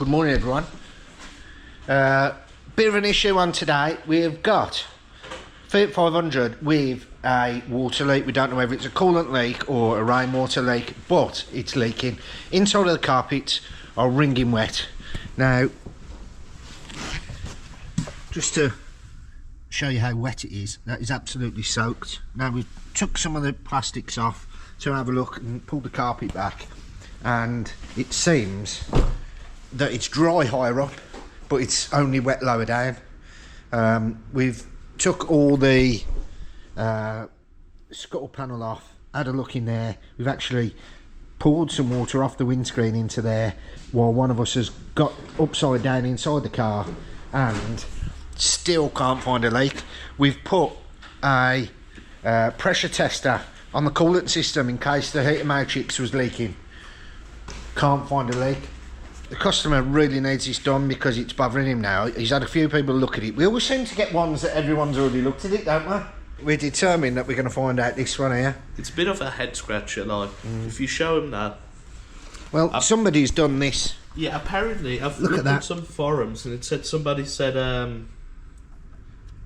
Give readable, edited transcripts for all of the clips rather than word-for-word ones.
Good morning, everyone. Bit of an issue on today. We've got Fiat 500 with a water leak. We don't know whether it's a coolant leak or a rainwater leak, but it's leaking. Inside of the carpets are wringing wet. Now, just to show you how wet it is, that is absolutely soaked. Now, we took some of the plastics off to have a look and pulled the carpet back, and it seems that it's dry higher up, but it's only wet lower down. We've took all the scuttle panel off, had a look in there. We've actually poured some water off the windscreen into there while one of us has got upside down inside the car and still can't find a leak. We've put a pressure tester on the coolant system in case the heater matrix was leaking. Can't find a leak. The customer really needs this done because it's bothering him now. He's had a few people look at it. We always seem to get ones that everyone's already looked at it, don't we? We're determined that we're going to find out this one here. It's a bit of a head scratcher, like, if you show him that. Well, somebody's done this. Yeah, apparently, I've looked at some forums and it said, somebody said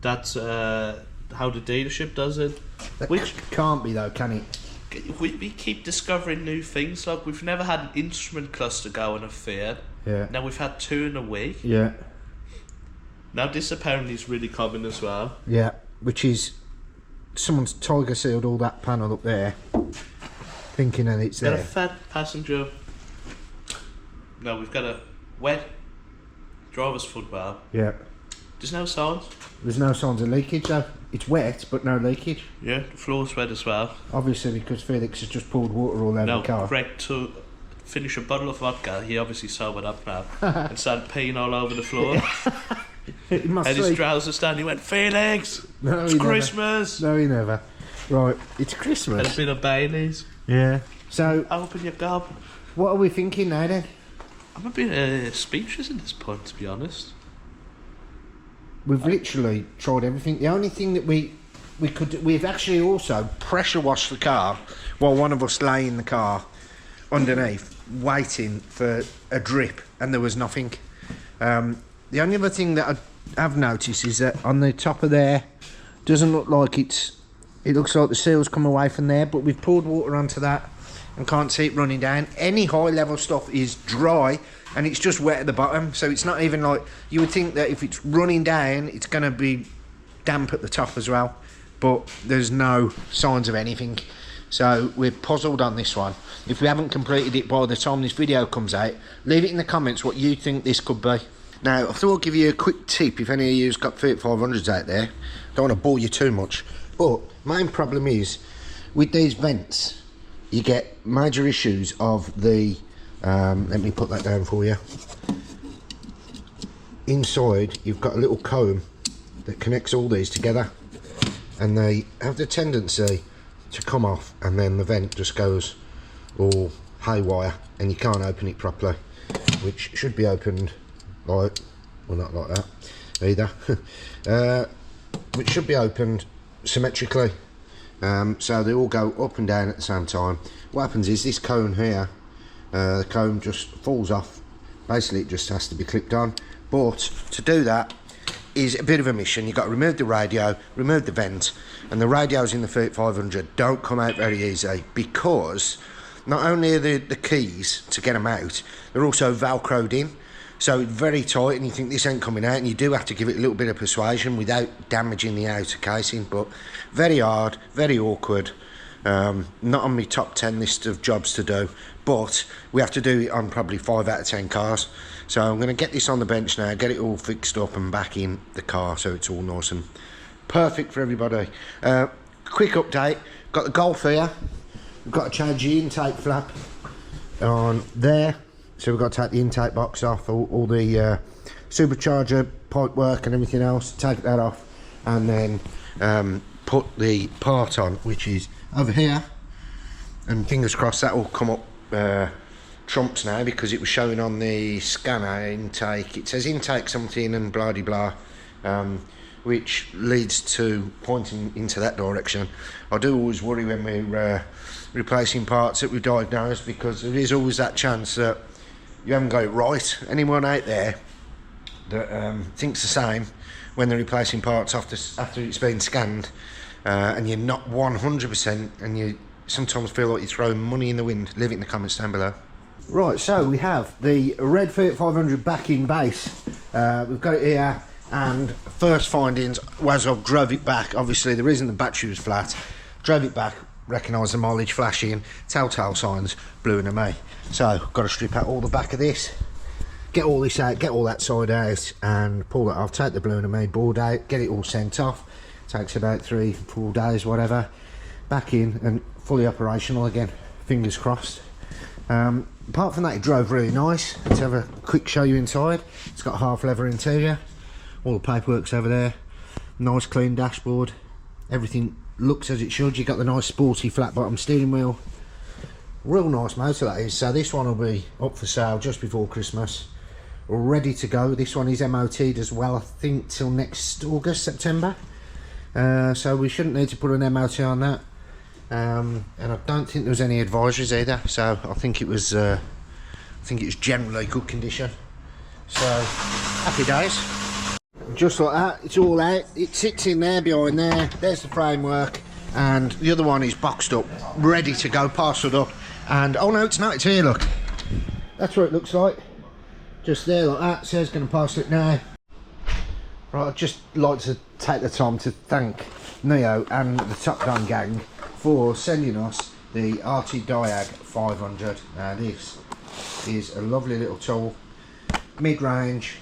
that's how the dealership does it. That Which can't be though, can it? we keep discovering new things. Like, we've never had an instrument cluster go in a Fiat. Yeah. Now we've had 2 in a week. Yeah. Now this apparently is really common as well. Yeah, which is someone's tiger sealed all that panel up there, thinking that it's Got there. a fat passenger. No, we've got a wet driver's footwell. Yeah. There's no signs. There's no signs of leakage though. It's wet, but no leakage. Yeah, the floor's wet as well. Obviously because Felix has just poured water all over No, the car. Greg, to finish a bottle of vodka, he obviously sobered up now and started peeing all over the floor. It must Had be. his trousers down, he went, Felix, No, it's he never. Christmas. No, he never. Right, it's Had Christmas. a bit of Baileys. Yeah. So, Open your gob. what are we thinking now then? I'm a bit speechless at this point, to be honest. We've literally tried everything. The only thing that we could do, we've actually also pressure washed the car while one of us lay in the car underneath waiting for a drip, and there was nothing. The only other thing that I've noticed is that on the top of there doesn't look like it looks like the seal's come away from there, but we've poured water onto that and can't see it running down. Any high level stuff is dry and it's just wet at the bottom, so it's not even like, you would think that if it's running down it's going to be damp at the top as well, but there's no signs of anything. So we're puzzled on this one. If we haven't completed it by the time this video comes out, leave it in the comments what you think this could be. Now, I thought I'd give you a quick tip if any of you's got Fiat 500s out there. Don't want to bore you too much, but main problem is with these vents you get major issues of the let me put that down for you. Inside you've got a little comb that connects all these together, and they have the tendency to come off, and then the vent just goes all haywire and you can't open it properly, which should be opened like, well, not like that either, which should be opened symmetrically, so they all go up and down at the same time. What happens is this cone here, the cone just falls off. Basically it just has to be clipped on, but to do that is a bit of a mission. You've got to remove the radio, remove the vent, and the radios in the Fiat 500 don't come out very easy because not only are the keys to get them out, they're also velcroed in, so it's very tight and you think this ain't coming out, and you do have to give it a little bit of persuasion without damaging the outer casing, but very hard, very awkward. Not on my top 10 list of jobs to do, but we have to do it on probably 5 out of 10 cars. So I'm going to get this on the bench now, get it all fixed up and back in the car so it's all nice and perfect for everybody. Quick update, got the Golf here, we've got to change the intake flap on there, so we've got to take the intake box off, all the supercharger pipe work and everything else, take that off, and then put the part on, which is over here, and fingers crossed that will come up trumps now, because it was showing on the scanner intake, it says intake something and blah de blah, which leads to pointing into that direction. I do always worry when we're replacing parts that we diagnose, because there is always that chance that you haven't got it right. Anyone out there that thinks the same when they're replacing parts after it's been scanned, and you're not 100%, and you sometimes feel like you're throwing money in the wind, leave it in the comments down below. Right, so we have the red Fiat 500 back in base. We've got it here, and first findings was I drove it back. Obviously the reason the battery was flat, drove it back, recognised the mileage flashing, telltale signs, blew into me. So got to strip out all the back of this, get all this out, get all that side out, and pull that off, take the blue and me board out, get it all sent off. Takes about 3-4 days, whatever. Back in and fully operational again, fingers crossed. Apart from that, it drove really nice. Let's have a quick show you inside. It's got half leather interior, all the paperwork's over there, nice clean dashboard, everything looks as it should. You've got the nice sporty flat bottom steering wheel, real nice motor that is. So this one will be up for sale just before Christmas, ready to go. This one is MOT'd as well, I think till next August, September, so we shouldn't need to put an MOT on that. And I don't think there was any advisories either, so I think it was generally good condition. So happy days. Just like that, it's all out. It sits in there behind there. There's the framework, and the other one is boxed up, ready to go, parcelled up. And oh no, it's not. It's here. Look, that's what it looks like. Just there like that. Says going to parcel it now. Right, I'd just like to take the time to thank Neo and the Top Gun gang for sending us the RT Diag 500. Now this is a lovely little tool, mid-range,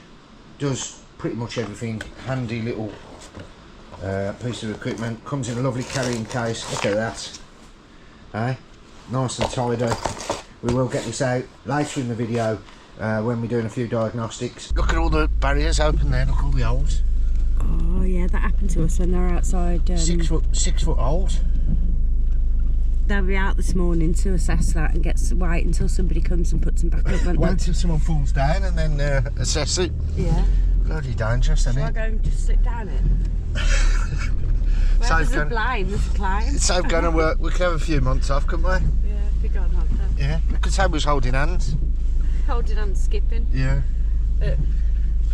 does pretty much everything, handy little piece of equipment, comes in a lovely carrying case. Look at that, nice and tidy. We will get this out later in the video when we're doing a few diagnostics. Look at all the barriers open there, look at all the holes. Oh yeah, that happened to us when they were outside. 6 foot holes. They'll be out this morning to assess that and wait until somebody comes and puts them back up. Wait till someone falls down and then assess it. Yeah. Bloody dangerous, isn't it? Shall I go and just sit down it? Well, there's a blind, there's a climb. It's so gonna work. We could have a few months off, couldn't we? Yeah, we go on holiday. Yeah, we could say we was holding hands. Holding hands, skipping. Yeah.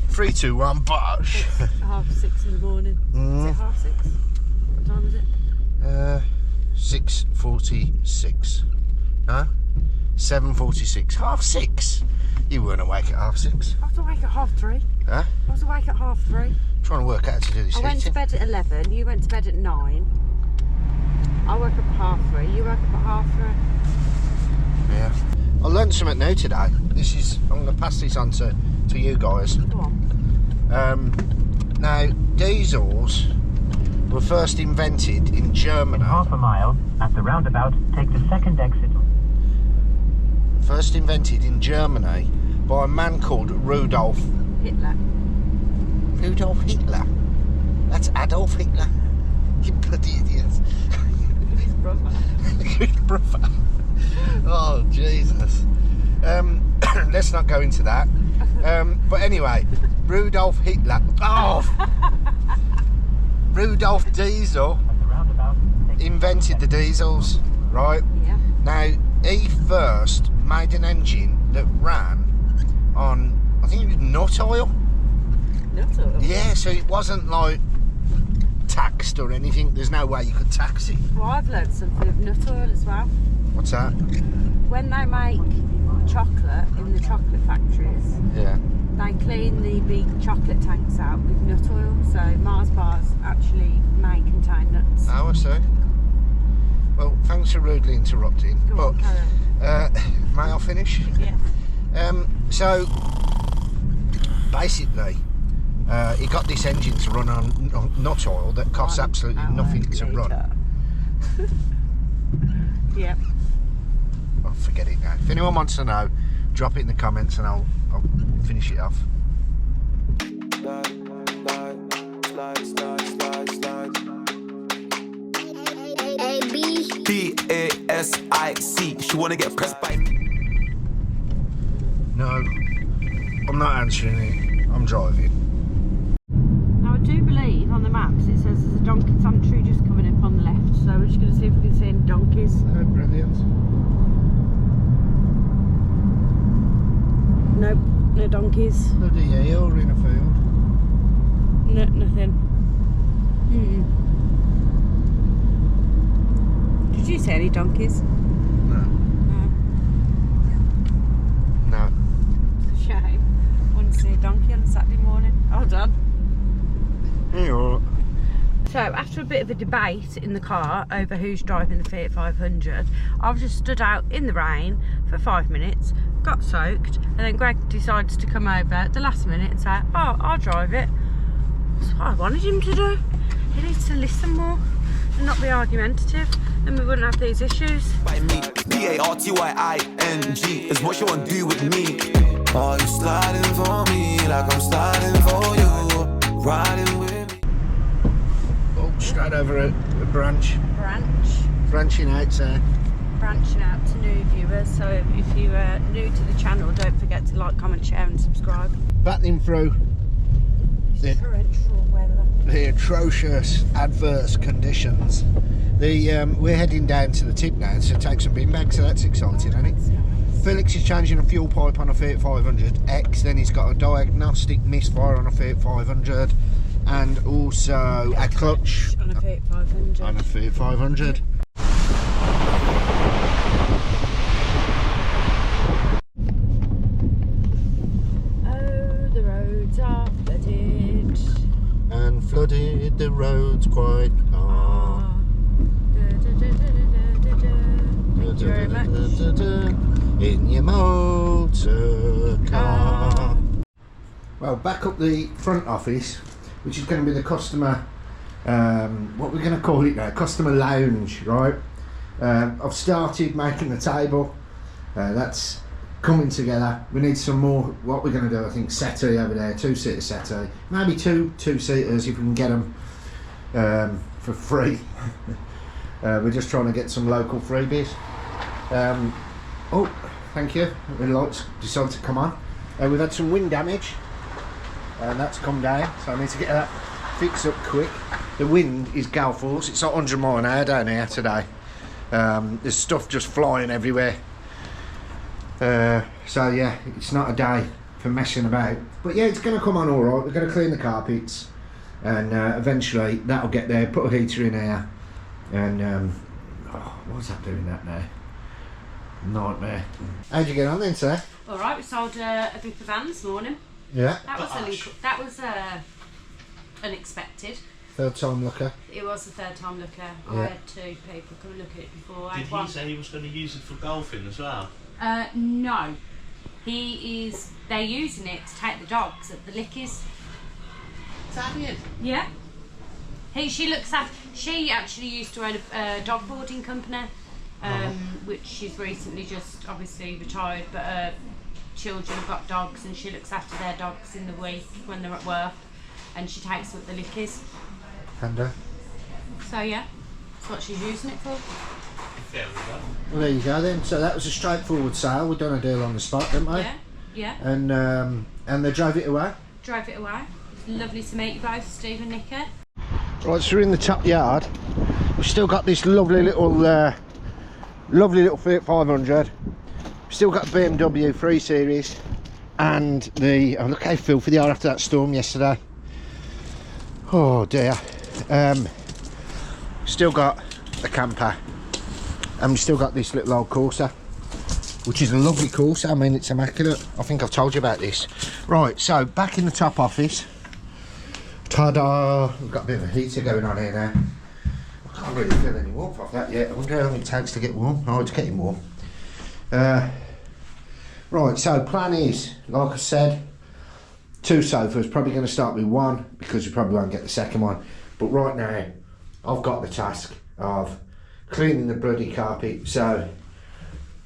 3, 2, 1, bosh. 6:30 in the morning. Is it 6:30? What time is it? 6:46. No? 7:46. 6:30. You weren't awake at 6:30. I was awake at 3:30. Huh? I was awake at 3:30. Trying to work out how to do this. I went to bed at 11. You went to bed at 9. I woke up at 3:30. You woke up at 3:30. Yeah. I learned something new today. I'm going to pass this on to you guys. Go on. Now, diesels were first invented in Germany. In half a mile, at the roundabout, take the second exit. First invented in Germany by a man called Rudolf Hitler. Rudolf Hitler? That's Adolf Hitler? You bloody idiots. His brother. His brother. Oh, Jesus. Let's not go into that. But anyway, Rudolf Hitler. Oh! Rudolf Diesel invented the diesels, right? Yeah. Now, he first made an engine that ran on, I think it was nut oil. Nut oil? Yeah, so it wasn't like taxed or anything. There's no way you could tax it. Well, I've learned something of nut oil as well. What's that? When they make chocolate in the chocolate factories, Yeah. they clean the big chocolate tanks out with nut oil, so Mars bars actually may contain nuts. Oh, I see. Well, thanks for rudely interrupting. Go on, carry on. May I finish? Yeah. So, basically, he got this engine to run on nut oil that costs absolutely nothing to run. Yep. I'll forget it now. If anyone wants to know, drop it in the comments and I'll finish it off. BASIC. She wanna get pressed by me. No, I'm not answering it. I'm driving. Now I do believe on the maps it says there's a donkey sanctuary just coming up on the left, so we're just going to see if we can see any donkeys. Oh, brilliant. Nope, no donkeys. Bloody eel in a field. No, nothing. Did you see any donkeys? No. No. No. It's a shame. Want to see a donkey on a Saturday morning. Hold on. Yeah. So after a bit of a debate in the car over who's driving the Fiat 500, I've just stood out in the rain for 5 minutes, got soaked, and then Greg decides to come over at the last minute and say, oh, I'll drive it. That's what I wanted him to do. He needs to listen more and not be argumentative, then we wouldn't have these issues. By me, PARTYING is what you want to do with me. Are you sliding for me like I'm sliding for you? Riding with me. Oh, straight over a branch. Branching out there. Branching out to new viewers, so if you are new to the channel, don't forget to like, comment, share and subscribe. Battling through Torrential weather. the atrocious adverse conditions. We're heading down to the tip now to take some bin bags, so that's exciting, isn't it? That's nice. Felix is changing a fuel pipe on a Fiat 500X, then he's got a Diagnostic misfire on a Fiat 500, and also a clutch on a Fiat 500. on a Fiat 500. Oh, the roads are flooded. And flooded the roads quite are. Thank you very much. In your motor car. Well, back up the front office, which is going to be the customer, what we're going to call it now, customer lounge, right? I've started making the table. That's coming together. We need some more, what we're going to do, I think, settee over there, 2-seater settee. Maybe two-seaters if we can get them for free. We're just trying to get some local freebies. Oh, thank you. The lights decided to come on. We've had some wind damage, and that's come down, so I need to get that fixed up quick. The wind is gale force. It's like 100 miles an hour down here today. There's stuff just flying everywhere. So yeah, it's not a day for messing about. But yeah, it's going to come on all right. We're going to clean the carpets, and eventually that'll get there. Put a heater in here, and oh, what's that doing that now? Nightmare. How'd you get on then, sir? All right, we sold a big van this morning. Yeah. That was unexpected. Third time looker. It was the third time looker. Yeah. I had 2 people come and look at it before. Did he say he was going to use it for golfing as well? No. They're using it to take the dogs at the lickies. Is that it? Yeah. She actually used to own a dog boarding company, which she's recently just obviously retired, but her children have got dogs and she looks after their dogs in the week when they're at work, and she takes them at the lickies. Hander. So yeah, that's what she's using it for. There we go. Well, there you go then. So that was a straightforward sale. We've done a deal on the spot, didn't we? Yeah, yeah. And they drove it away. Drove it away. It's lovely to meet you both, Steve and Nikki. Right, so we're in the top yard. We've still got this lovely little Fiat 500. We've still got a BMW 3 Series, and oh, look how filthy they are after that storm yesterday. Oh dear. Still got a camper, and we've still got this little old Corsa, which is a lovely Corsa. I mean, it's immaculate. I think I've told you about this. Right, so back in the top office. Ta-da! We've got a bit of a heater going on here now. I can't really feel any warmth off that yet. I wonder how long it takes to get warm. Oh, it's getting warm. Right, so plan is, like I said, 2 sofas. Probably going to start with 1 because we probably won't get the second one. But right now, I've got the task of cleaning the bloody carpet. So,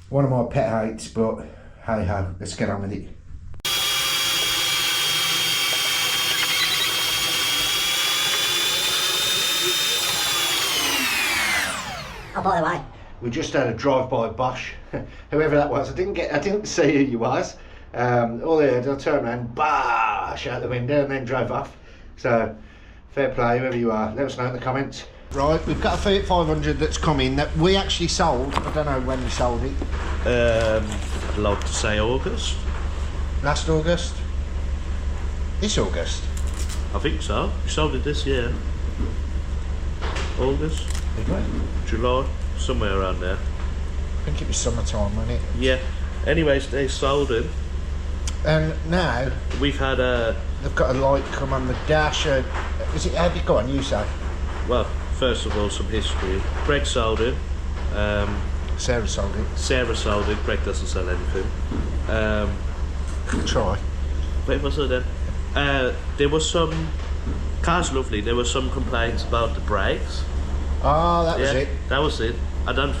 one of my pet hates, but hey ho, let's get on with it. Oh, by the way, We just had a drive-by Bosch, whoever that was. I didn't see who you was. All I heard, I turned around, Bosch out the window, and then drove off. So, fair play, whoever you are. Let us know in the comments. Right, we've got a Fiat 500 that's coming that we actually sold. I don't know when we sold it. I'd like to say August. last August? This August? I think so. We sold it this year. August, July, somewhere around there. I think it was summertime, wasn't it? Yeah. Anyways, they sold it. And now We've had a... they've got a light come on the dash. Is it? How did it go on? You say? Well, first of all, some history. Greg sold it. Sarah sold it. Sarah sold it. Greg doesn't sell anything. Try. Wait, was it then? There was some... Car's lovely. There were some complaints about the brakes. Oh, that was it. That was it. I don't...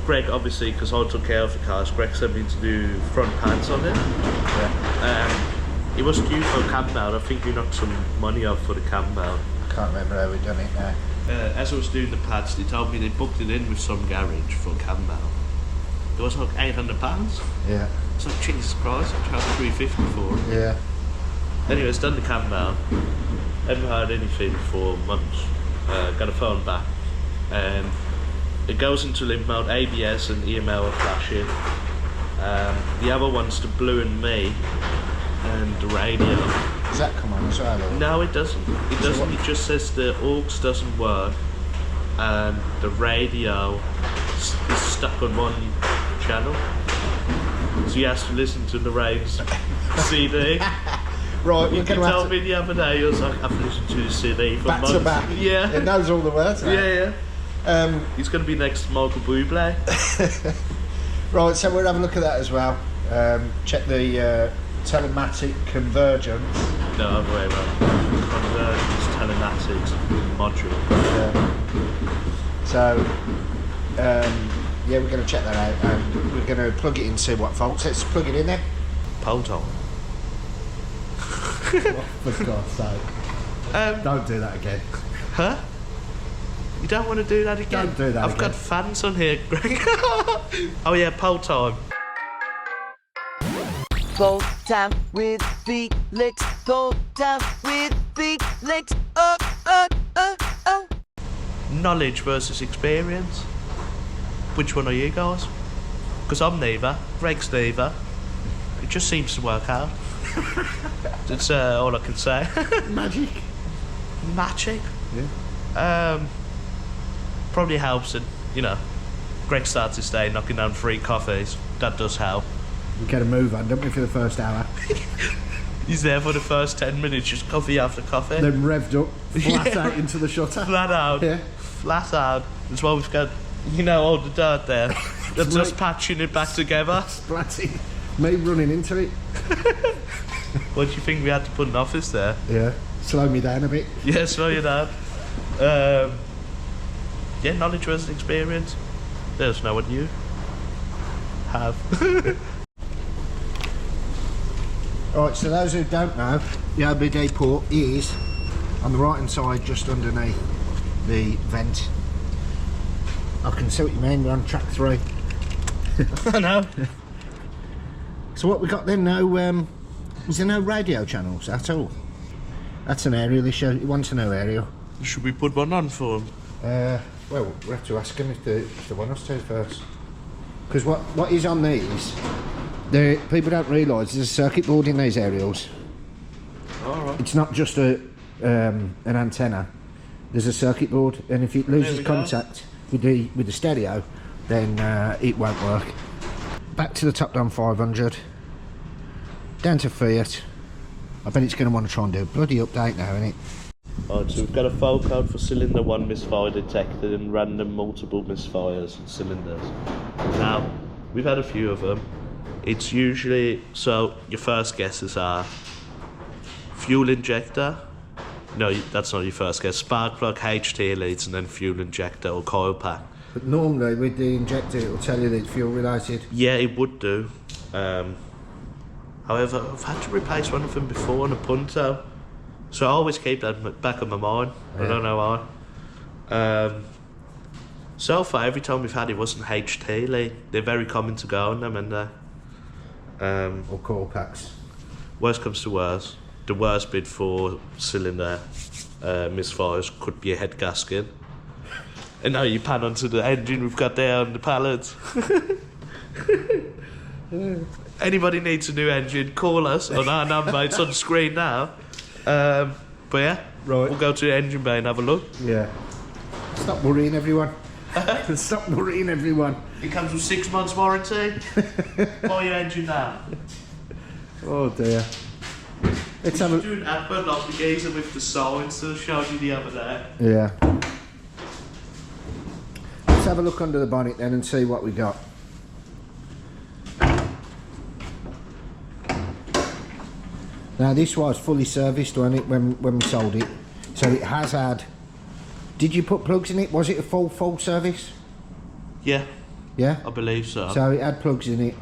Greg, obviously, because I took care of the cars, Greg sent me to do front pants on it. Yeah. It was due for a cam mount. I think we knocked some money off for the cam mount. I can't remember how we done it now. As I was doing the pads, they told me they booked it in with some garage for a cam mount. It was like £800. Yeah. It's like, Jesus Christ, I charged $350 for it. Yeah. Anyway, it's done the cam mount. Haven't heard anything for months. Got a phone back. And it goes into limp mode, ABS and EML are flashing. The other one's the blue and me, and the radio. Does that come on as well? Or? No, it doesn't. It doesn't. It just says the aux doesn't work, and the radio is stuck on one channel. So you have to listen to the Raves CD. Right, You told me the other day, you was like, I've listened to the CD for back months. to back. Yeah. It knows all the words. Yeah. He's going to be next to Michael Bublé. Right, so we'll have a look at that as well. Check the telematic convergence. No, other way around. Convergence, telematics, module. So, yeah, we're going to check that out, and we're going to plug it in, see what faults. Let's plug it in then. Pole top. Oh, for God's sake. Don't do that again. Huh? You don't want to do that again? Don't do that I've again. got fans on here, Greg. Oh yeah, pole time. Volta with Felix. Volta with Felix. Oh. Knowledge versus experience. Which one are you guys? Because I'm neither. Greg's neither. It just seems to work out. That's all I can say. Magic. Magic. Yeah. Probably helps it, you know. Greg starts his day knocking down 3 coffees. That does help. We get a move on, don't we, for the first hour? He's there for the first 10 minutes, just coffee after coffee. Then revved up, flat out into the shutter. Flat out. Yeah. Flat out. That's why we've got, you know, all the dirt there. That's just patching it back together. Splatting. Me running into it. What do you think we had to put an office there? Yeah. Slow me down a bit. Yeah, slow you down. Yeah, knowledge versus experience. Let us know what you have. Alright, so those who don't know, the OBD port is on the right hand side, just underneath the vent. I can see what you mean, we're on track 3. I know. So what we got then, is there no radio channels at all? That's an aerial issue, he wants a new aerial. Should we put one on for him? Well, we'll have to ask them if they want us to first. Because what is on these, people don't realise there's a circuit board in these aerials. Alright. It's not just an antenna. There's a circuit board, and if it loses contact with the stereo, then it won't work. Back to the top down 500, down to Fiat. I bet it's going to want to try and do a bloody update now, isn't it? Alright, so we've got a fault code for cylinder 1 misfire detected and random multiple misfires in cylinders. Now, we've had a few of them. It's usually, so your first guesses are fuel injector. No, that's not your first guess. Spark plug, HT leads, and then fuel injector or coil pack. But normally with the injector it will tell you that it's fuel related. Yeah, it would do. However, I've had to replace one of them before on a Punto. So I always keep that in the back of my mind. Yeah. I don't know why. So far, every time we've had it wasn't HT lead. They're very common to go on them, and or coil packs. Worst comes to worst, the worst bid for cylinder misfires could be a head gasket. And now you pan onto the engine we've got there on the pallets. anybody needs a new engine, call us on our number. It's on screen now. But yeah, Right. we'll go to the engine bay and have a look. Yeah. Stop worrying, everyone. Stop worrying, everyone. It comes with 6 months warranty. Buy your engine now. Oh dear. Let's have a... Do an advert like the geezer with the signs that I showed you the other day. Yeah. Let's have a look under the bonnet then and see what we got. Now this was fully serviced, wasn't it, when we sold it? So it has had... Did you put plugs in it? Was it a full service? Yeah, Yeah? I believe so. So it had plugs in it.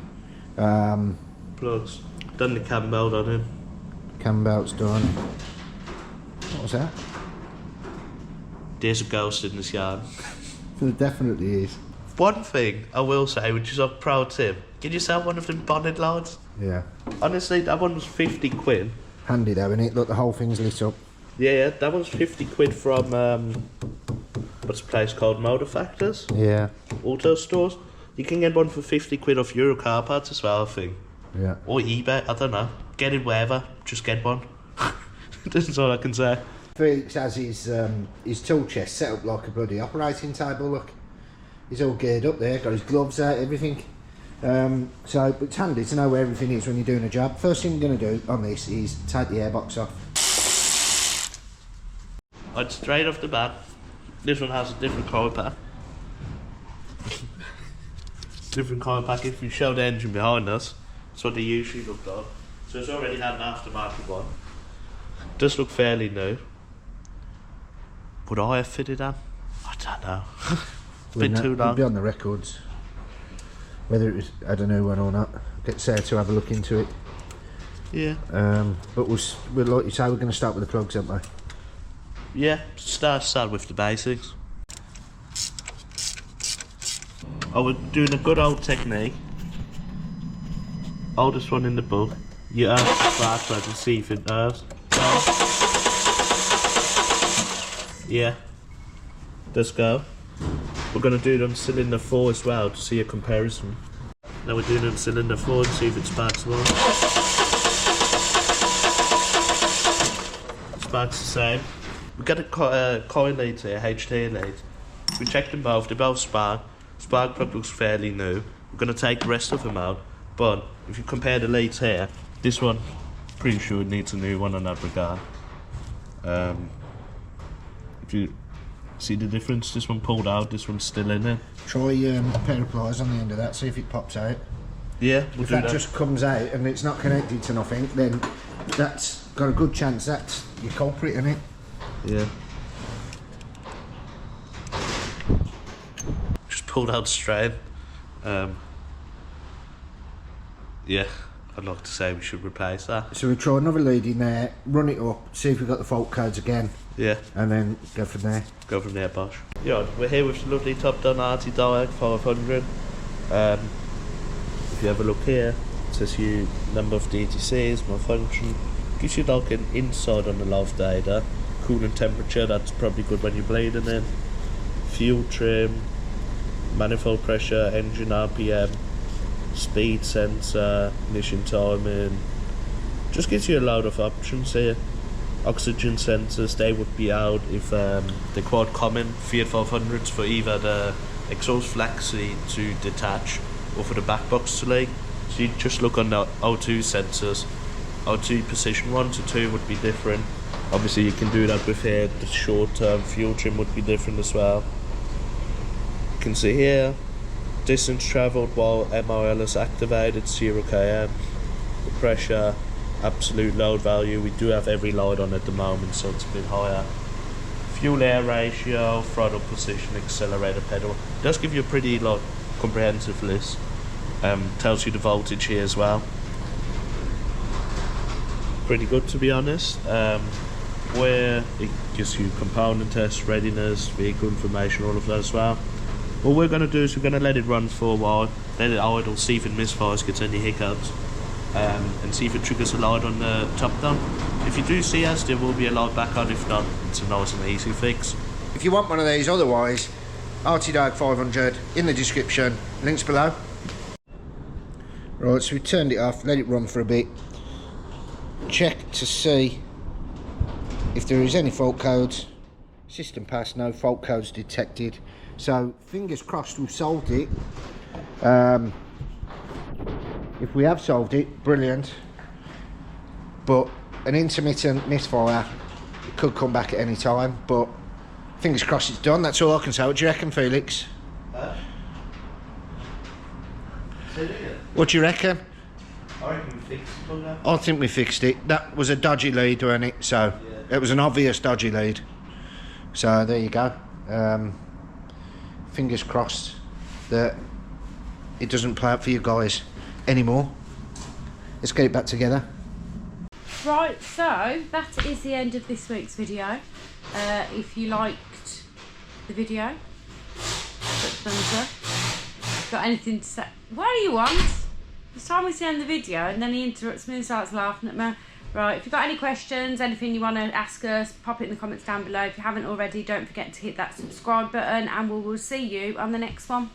Plugs. Done the cam belt on him. Cam belt's done. What was that? There's a ghost in this yard. There definitely is. One thing I will say, which is a pro tip, get yourself one of them bonnet lights. Yeah. Honestly, that one was 50 quid. Handy though, innit? Look, the whole thing's lit up. Yeah, that was 50 quid from, what's a place called Motor Factors? Yeah. Auto stores. You can get one for 50 quid off Euro car parts as well, I think. Yeah. Or eBay, I don't know. Get it wherever, just get one. That's all I can say. Felix has his tool chest set up like a bloody operating table, look. He's all geared up there, got his gloves out, everything. So it's handy to know where everything is when you're doing a job. First thing we're going to do on this is take the airbox off. I'd straight off the bat, this one has a different coil pack. Different coil pack. If you show the engine behind us, that's what they usually look like. So it's already had an aftermarket one. Does look fairly new. Would I have fitted that? I don't know. It's been too long. It'll be on the records. Whether it was, I don't know when or not. Get Sarah to have a look into it. Yeah. But we'll like you say, we're going to start with the plugs, aren't we? Yeah, start with the basics. I was doing a good old technique. Oldest one in the book. You earth the spark plug and see if it earths. Yeah. Let's go. We're going to do it on cylinder 4 as well to see a comparison. Now we're doing it on cylinder 4 to see if it sparks well. Sparks the same. We've got a coil lead here, HT lead. We checked them both, they both spark. Spark plug looks fairly new. We're going to take the rest of them out, but if you compare the leads here, this one, pretty sure it needs a new one on that regard. If you see the difference, this one pulled out, this one's still in there. Try a pair of pliers on the end of that, see if it pops out. Yeah, we'll if do that just comes out and it's not connected to nothing, then that's got a good chance that's your culprit, isn't it? Yeah. Just pulled out straight. Yeah, I'd like to say we should replace that. So we'll try another lead in there, run it up, see if we've got the fault codes again. Yeah. And then go from there. Go from there, Bosh. Yeah, we're here with the lovely top done RT Diag 500. If you have a look here, it says you number of DTCs, malfunction. Gives you like an inside on the live data. Coolant temperature, that's probably good when you're bleeding in. Fuel trim, manifold pressure, engine RPM, speed sensor, ignition timing. Just gives you a load of options here. Oxygen sensors, they would be out if they're quite common. Fiat 500s for either the exhaust flex to detach or for the back box to leak. So you just look on the O2 sensors. O2 position 1 to 2 would be different. Obviously you can do that with here. The short term fuel trim would be different as well. You can see here distance travelled while MRL is activated, 0 km. The pressure, absolute load value, we do have every light on at the moment, so it's a bit higher. Fuel air ratio, throttle position, accelerator pedal. It does give you a pretty comprehensive list. Tells you the voltage here as well. Pretty good, to be honest. Where it gives you component tests, readiness, vehicle information, all of that as well. What we're going to do is we're going to let it run for a while, let it idle, see if it misfires, gets any hiccups, and see if it triggers a light on the top down. If you do see us, there will be a light back on. If not, it's a nice and easy fix. If you want one of these, otherwise, RT Diag 500 in the description, links below. Right, so we turned it off, let it run for a bit, check to see if there is any fault codes. System pass, no fault codes detected. So fingers crossed we've solved it. If we have solved it, brilliant. But an intermittent misfire, it could come back at any time, but fingers crossed it's done. That's all I can say. What do you reckon, Felix? What do you reckon? I reckon we fixed it. I think we fixed it. That was a dodgy lead, wasn't it? So yeah. It was an obvious dodgy lead. So there you go. Fingers crossed that it doesn't play out for you guys anymore. Let's get it back together. Right, so that is the end of this week's video. If you liked the video, put thumbs up. Got anything to say? What do you want? It's time we see on the video and then he interrupts me and starts laughing at me. Right, if you've got any questions, anything you want to ask us, pop it in the comments down below. If you haven't already, don't forget to hit that subscribe button and we will see you on the next one.